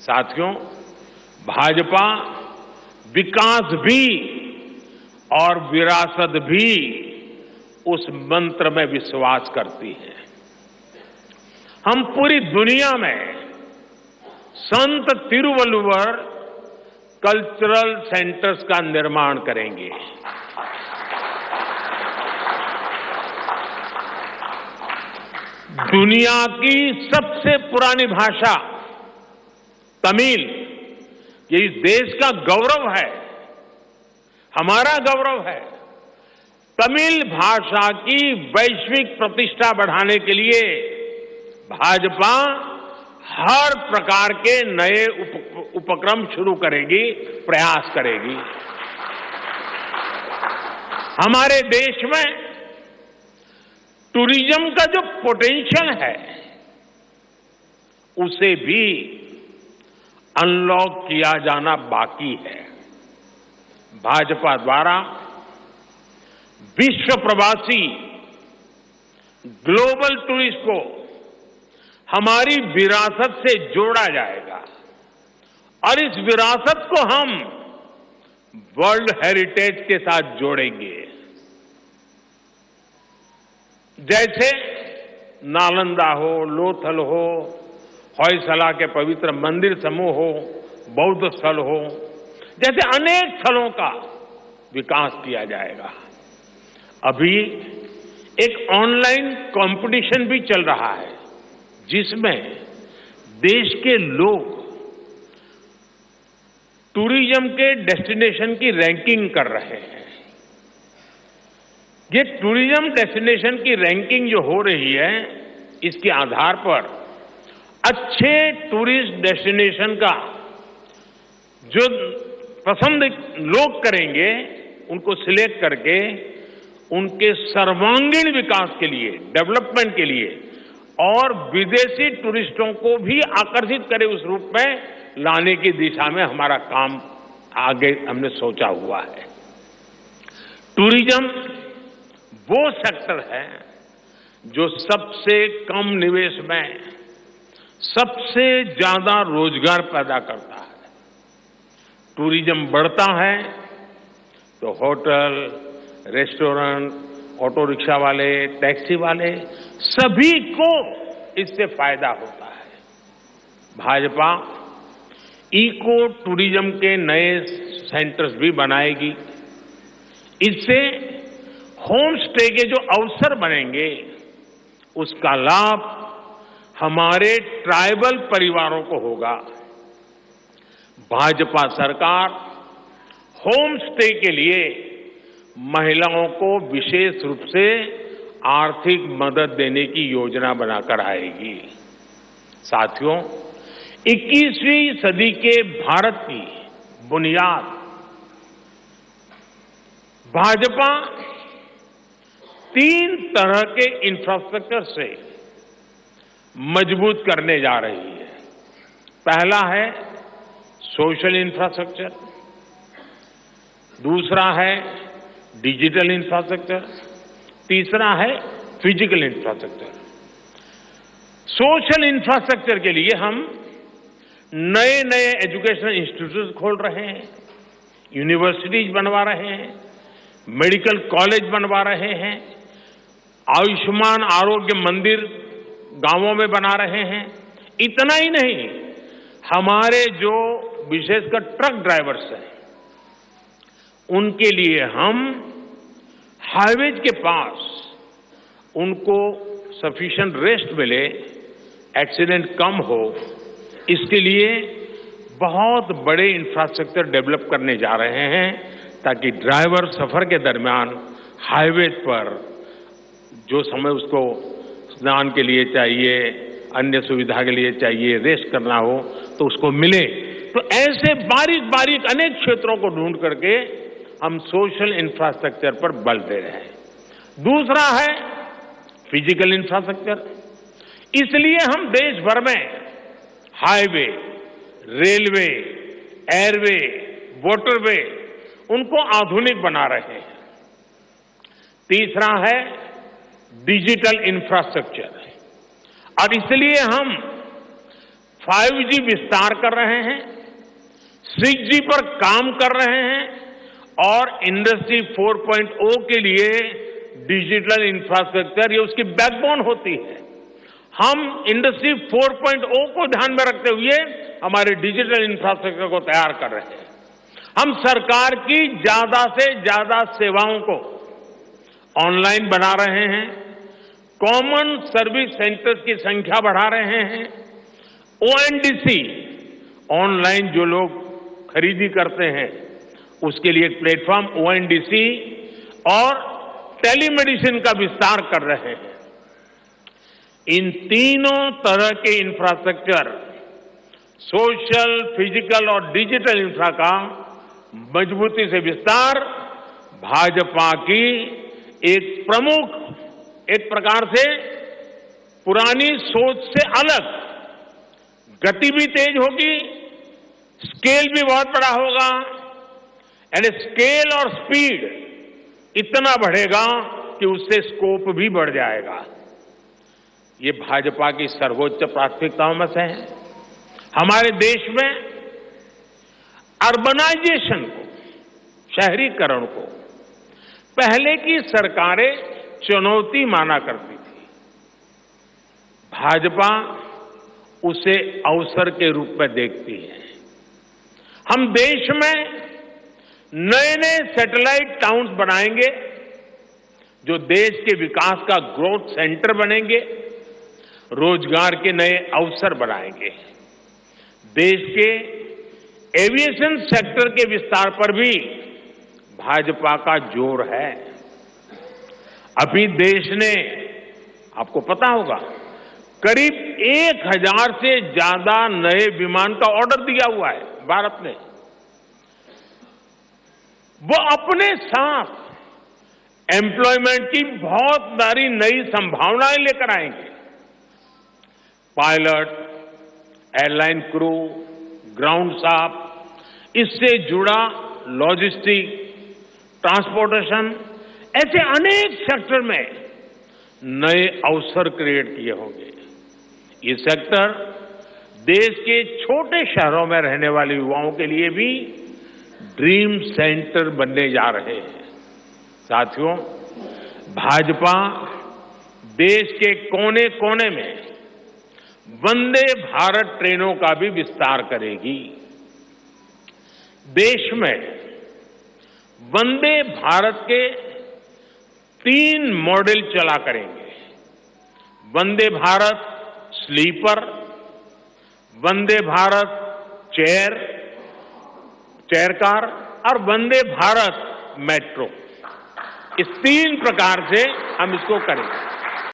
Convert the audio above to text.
साथियों, भाजपा विकास भी और विरासत भी उस मंत्र में विश्वास करती है। हम पूरी दुनिया में संत तिरुवल्लुवर कल्चरल सेंटर्स का निर्माण करेंगे। दुनिया की सबसे पुरानी भाषा तमिल, ये इस देश का गौरव है, हमारा गौरव है। तमिल भाषा की वैश्विक प्रतिष्ठा बढ़ाने के लिए भाजपा हर प्रकार के नए उपक्रम शुरू करेगी, प्रयास करेगी। हमारे देश में टूरिज्म का जो पोटेंशियल है, उसे भी अनलॉक किया जाना बाकी है। भाजपा द्वारा विश्व प्रवासी ग्लोबल टूरिस्ट को हमारी विरासत से जोड़ा जाएगा और इस विरासत को हम वर्ल्ड हेरिटेज के साथ जोड़ेंगे। जैसे नालंदा हो, लोथल हो, होयसला के पवित्र मंदिर समूह हो, बौद्ध स्थल हो, जैसे अनेक स्थलों का विकास किया जाएगा। अभी एक ऑनलाइन कंपटीशन भी चल रहा है, जिसमें देश के लोग टूरिज्म के डेस्टिनेशन की रैंकिंग कर रहे हैं। ये टूरिज्म डेस्टिनेशन की रैंकिंग जो हो रही है, इसके आधार पर अच्छे टूरिस्ट डेस्टिनेशन का जो पसंद लोग करेंगे, उनको सिलेक्ट करके उनके सर्वांगीण विकास के लिए, डेवलपमेंट के लिए और विदेशी टूरिस्टों को भी आकर्षित करे उस रूप में लाने की दिशा में हमारा काम आगे हमने सोचा हुआ है। टूरिज्म वो सेक्टर है जो सबसे कम निवेश में सबसे ज्यादा रोजगार पैदा करता है। टूरिज्म बढ़ता है तो होटल, रेस्टोरेंट, ऑटो रिक्शा वाले, टैक्सी वाले सभी को इससे फायदा होता है। भाजपा इको टूरिज्म के नए सेंटर्स भी बनाएगी। इससे होम स्टे के जो अवसर बनेंगे, उसका लाभ हमारे ट्राइबल परिवारों को होगा। भाजपा सरकार होम स्टे के लिए महिलाओं को विशेष रूप से आर्थिक मदद देने की योजना बनाकर आएगी। साथियों, 21वीं सदी के भारत की बुनियाद भाजपा 3 तरह के इंफ्रास्ट्रक्चर से मजबूत करने जा रही है। पहला है सोशल इंफ्रास्ट्रक्चर, दूसरा है डिजिटल इंफ्रास्ट्रक्चर, तीसरा है फिजिकल इंफ्रास्ट्रक्चर। सोशल इंफ्रास्ट्रक्चर के लिए हम नए नए एजुकेशनल इंस्टीट्यूट खोल रहे हैं, यूनिवर्सिटीज बनवा रहे हैं, मेडिकल कॉलेज बनवा रहे हैं, आयुष्मान आरोग्य मंदिर गांवों में बना रहे हैं। इतना ही नहीं, हमारे जो विशेषकर ट्रक ड्राइवर्स हैं, उनके लिए हम हाईवेज के पास उनको सफिशिएंट रेस्ट मिले, एक्सीडेंट कम हो, इसके लिए बहुत बड़े इंफ्रास्ट्रक्चर डेवलप करने जा रहे हैं, ताकि ड्राइवर सफर के दरमियान हाईवे पर जो समय उसको स्नान के लिए चाहिए, अन्य सुविधा के लिए चाहिए, रेस्ट करना हो, तो उसको मिले। तो ऐसे बारीक बारीक अनेक क्षेत्रों को ढूंढ करके हम सोशल इंफ्रास्ट्रक्चर पर बल दे रहे हैं। दूसरा है फिजिकल इंफ्रास्ट्रक्चर। इसलिए हम देश भर में हाईवे, रेलवे, एयरवे, वाटरवे उनको आधुनिक बना रहे हैं। तीसरा है डिजिटल इंफ्रास्ट्रक्चर, और इसलिए हम 5G विस्तार कर रहे हैं, 6G पर काम कर रहे हैं और इंडस्ट्री 4.0 के लिए डिजिटल इंफ्रास्ट्रक्चर ये उसकी बैकबोन होती है। हम इंडस्ट्री 4.0 को ध्यान में रखते हुए हमारे डिजिटल इंफ्रास्ट्रक्चर को तैयार कर रहे हैं। हम सरकार की ज्यादा से ज्यादा सेवाओं को ऑनलाइन बना रहे हैं, कॉमन सर्विस सेंटर्स की संख्या बढ़ा रहे हैं, ओएनडीसी ऑनलाइन जो लोग खरीदी करते हैं उसके लिए एक प्लेटफॉर्म ओएनडीसी और टेलीमेडिसिन का विस्तार कर रहे हैं। इन तीनों तरह के इंफ्रास्ट्रक्चर, सोशल, फिजिकल और डिजिटल इंफ्रा का मजबूती से विस्तार भाजपा की एक प्रमुख, एक प्रकार से पुरानी सोच से अलग, गति भी तेज होगी, स्केल भी बहुत बड़ा होगा, यानी स्केल और स्पीड इतना बढ़ेगा कि उससे स्कोप भी बढ़ जाएगा। ये भाजपा की सर्वोच्च प्राथमिकताओं में से है। हमारे देश में अर्बनाइजेशन को, शहरीकरण को पहले की सरकारें चुनौती माना करती थी। भाजपा उसे अवसर के रूप में देखती है। हम देश में नए नए सैटेलाइट टाउन्स बनाएंगे जो देश के विकास का ग्रोथ सेंटर बनेंगे, रोजगार के नए अवसर बनाएंगे। देश के एविएशन सेक्टर के विस्तार पर भी भाजपा का जोर है। अभी देश ने, आपको पता होगा, करीब 1000 से ज्यादा नए विमान का ऑर्डर दिया हुआ है भारत ने। वो अपने साथ एम्प्लॉयमेंट की बहुत सारी नई संभावनाएं लेकर आएंगे। Pilot, airline crew, ground staff, इससे जुड़ा लॉजिस्टिक, ट्रांसपोर्टेशन, ऐसे अनेक सेक्टर में नए अवसर क्रिएट किए होंगे। ये सेक्टर देश के छोटे शहरों में रहने वाले युवाओं के लिए भी ड्रीम सेंटर बनने जा रहे हैं। साथियों, भाजपा देश के कोने कोने में वंदे भारत ट्रेनों का भी विस्तार करेगी। देश में वंदे भारत के 3 मॉडल चला करेंगे। Vande Bharat sleeper, Vande Bharat chair car और वंदे भारत मेट्रो। इस 3 प्रकार से हम इसको करेंगे।